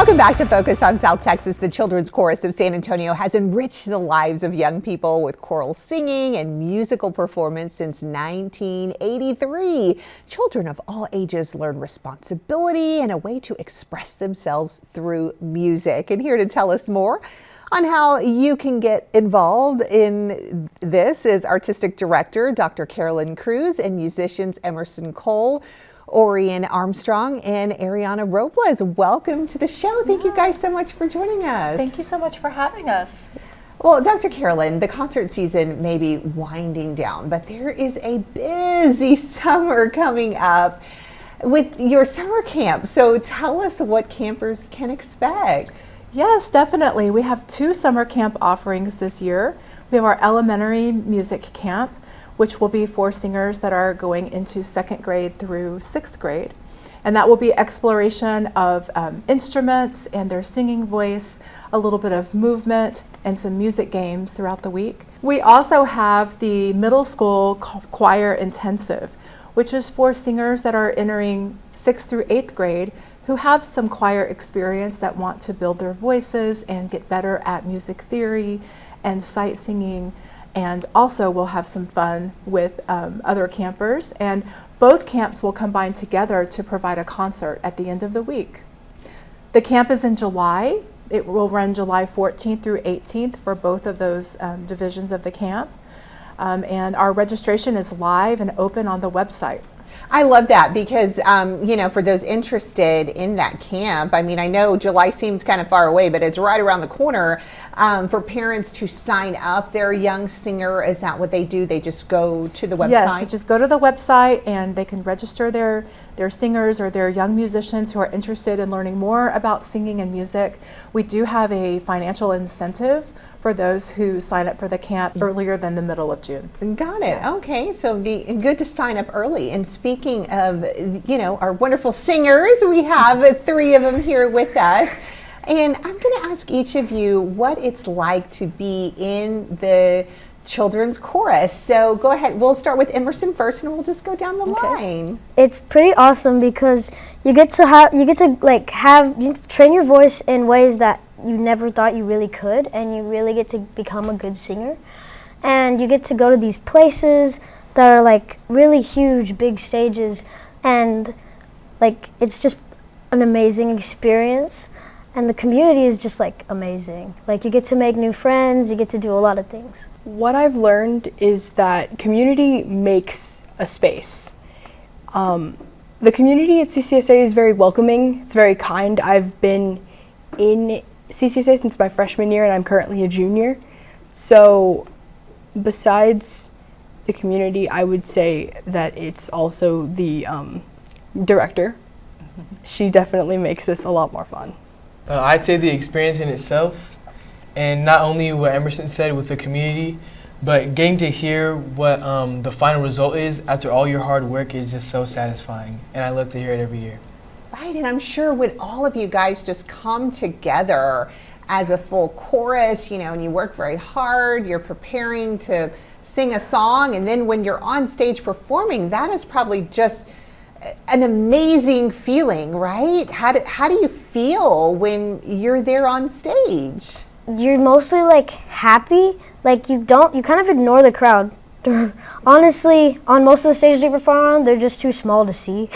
Welcome back to Focus on South Texas. The Children's Chorus of San Antonio has enriched the lives of young people with choral singing and musical performance since 1983. Children of all ages learn responsibility and a way to express themselves through music. And here to tell us more on how you can get involved in this is Artistic Director Dr. Carolyn Cruz and musicians Emerson Kuhl, Oryan Armstrong, and Ahriana Robles. Welcome to the show. Thank you guys so much for joining us. Thank you so much for having us. Well, Dr. Carolyn, the concert season may be winding down, but there is a busy summer coming up with your summer camp. So tell us what campers can expect. Yes, definitely. We have 2 summer camp offerings this year. We have our elementary music camp, which will be for singers that are going into 2nd grade through 6th grade. And that will be exploration of instruments and their singing voice, a little bit of movement, and some music games throughout the week. We also have the middle school choir intensive, which is for singers that are entering 6th through 8th grade who have some choir experience that want to build their voices and get better at music theory and sight singing. And also we'll have some fun with other campers, and both camps will combine together to provide a concert at the end of the week. The camp is in July. It will run July 14th through 18th for both of those divisions of the camp. And our registration is live and open on the website. I love that because, you know, for those interested in that camp, I mean, I know July seems kind of far away, but it's right around the corner. For parents to sign up their young singer, is that what they do? They just go to the website? Yes, they just go to the website and they can register their singers or their young musicians who are interested in learning more about singing and music. We do have a financial incentive for those who sign up for the camp earlier than the middle of June. Got it. Okay, so it'd be good to sign up early. And speaking of, you know, our wonderful singers, we have 3 of them here with us. And I'm going to ask each of you what it's like to be in the children's chorus. So go ahead. We'll start with Emerson first, and we'll just go down the line. It's pretty awesome because you get to train your voice in ways that you never thought you really could, and you really get to become a good singer. And you get to go to these places that are like really huge, big stages, and like it's just an amazing experience. And the community is just like amazing. Like you get to make new friends, you get to do a lot of things. What I've learned is that community makes a space. The community at CCSA is very welcoming, it's very kind. I've been in CCSA since my freshman year and I'm currently a junior. So besides the community, I would say that it's also the director. She definitely makes this a lot more fun. I'd say the experience in itself, and not only what Emerson said with the community, but getting to hear what the final result is after all your hard work is just so satisfying, and I love to hear it every year. Right, and I'm sure when all of you guys just come together as a full chorus, you know, and you work very hard, you're preparing to sing a song, and then when you're on stage performing, that is probably just an amazing feeling, right? How do you feel when you're there on stage? You're mostly like happy, like you kind of ignore the crowd. Honestly, on most of the stages we perform on, they're just too small to see.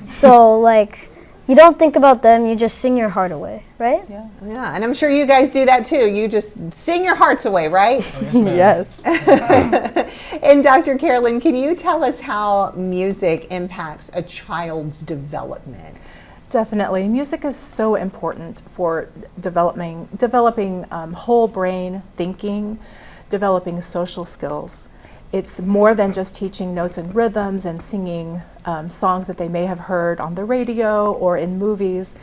So like, you don't think about them, you just sing your heart away, right? Yeah, and I'm sure you guys do that too. You just sing your hearts away, right? Oh, yes, ma'am. Yes. And Dr. Carolyn, can you tell us how music impacts a child's development? Definitely. Music is so important for developing whole brain thinking, developing social skills. It's more than just teaching notes and rhythms and singing songs that they may have heard on the radio or in movies.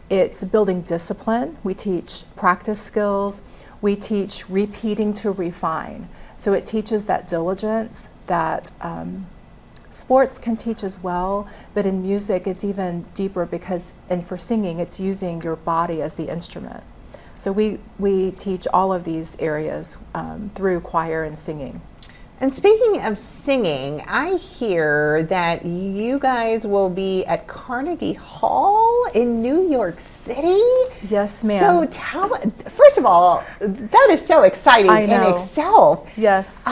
It's building discipline. We teach practice skills. We teach repeating to refine. So it teaches that diligence that sports can teach as well, but in music it's even deeper because, and for singing, it's using your body as the instrument. So we teach all of these areas through choir and singing. And speaking of singing, I hear that you guys will be at Carnegie Hall in New York City. Yes, ma'am. So first of all, that is so exciting I in know. itself. Yes.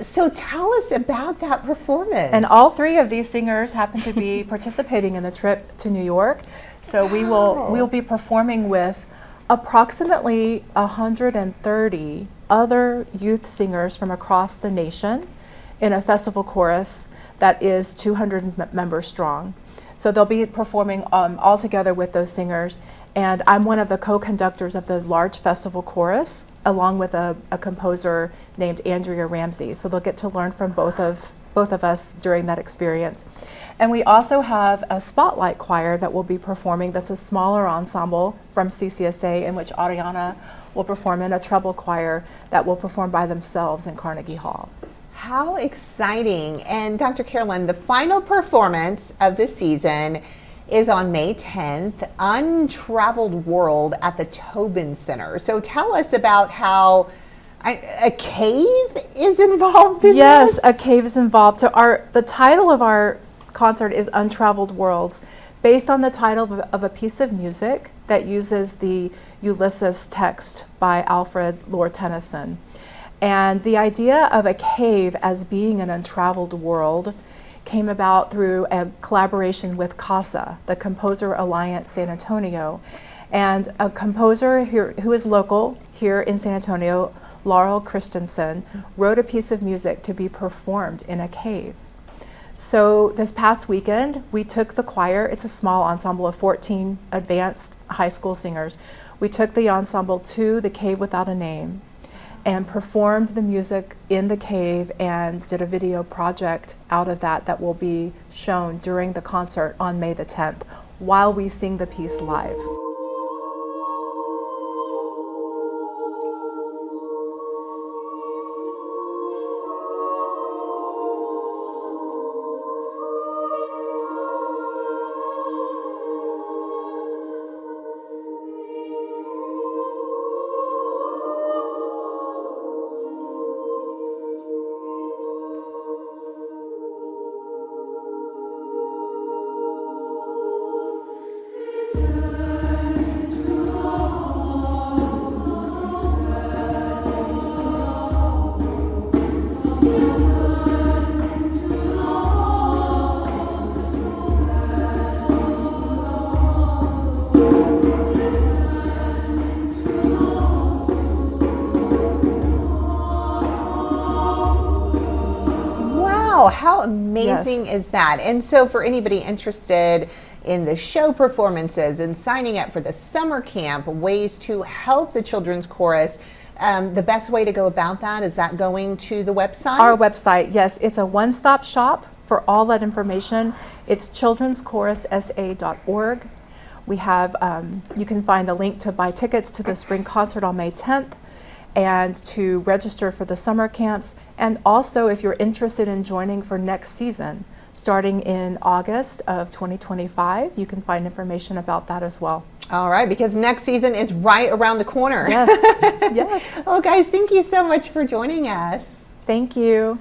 So tell us about that performance. And all three of these singers happen to be participating in the trip to New York. So we'll be performing with approximately 130 other youth singers from across the nation in a festival chorus that is 200 members strong. So they'll be performing all together with those singers. And I'm one of the co-conductors of the large festival chorus, along with a composer named Andrea Ramsey. So they'll get to learn from both of us during that experience. And we also have a spotlight choir that will be performing, that's a smaller ensemble from CCSA, in which Ahriana will perform in a treble choir that will perform by themselves in Carnegie Hall. How exciting. And Dr. Carolyn, the final performance of the season is on May 10th, Untraveled World at the Tobin Center. So tell us about how a cave is involved in Yes, this? a cave is involved. The title of our concert is Untraveled Worlds, based on the title of a piece of music that uses the Ulysses text by Alfred Lord Tennyson. And the idea of a cave as being an untraveled world came about through a collaboration with CASA, the Composer Alliance San Antonio, and a composer here, who is local here in San Antonio, Laurel Christensen, wrote a piece of music to be performed in a cave. So this past weekend, we took the choir, it's a small ensemble of 14 advanced high school singers. We took the ensemble to the Cave Without a Name and performed the music in the cave and did a video project out of that will be shown during the concert on May the 10th while we sing the piece live. How amazing Yes. is that? And so for anybody interested in the show performances and signing up for the summer camp, ways to help the children's chorus, the best way to go about that, is that going to the website? Our website, yes, it's a one-stop shop for all that information. It's children'schorussa.org. We have, you can find a link to buy tickets to the spring concert on May 10th and to register for the summer camps. And also, if you're interested in joining for next season, starting in August of 2025, you can find information about that as well. All right, because next season is right around the corner. Yes, yes. Well, guys, thank you so much for joining us. Thank you.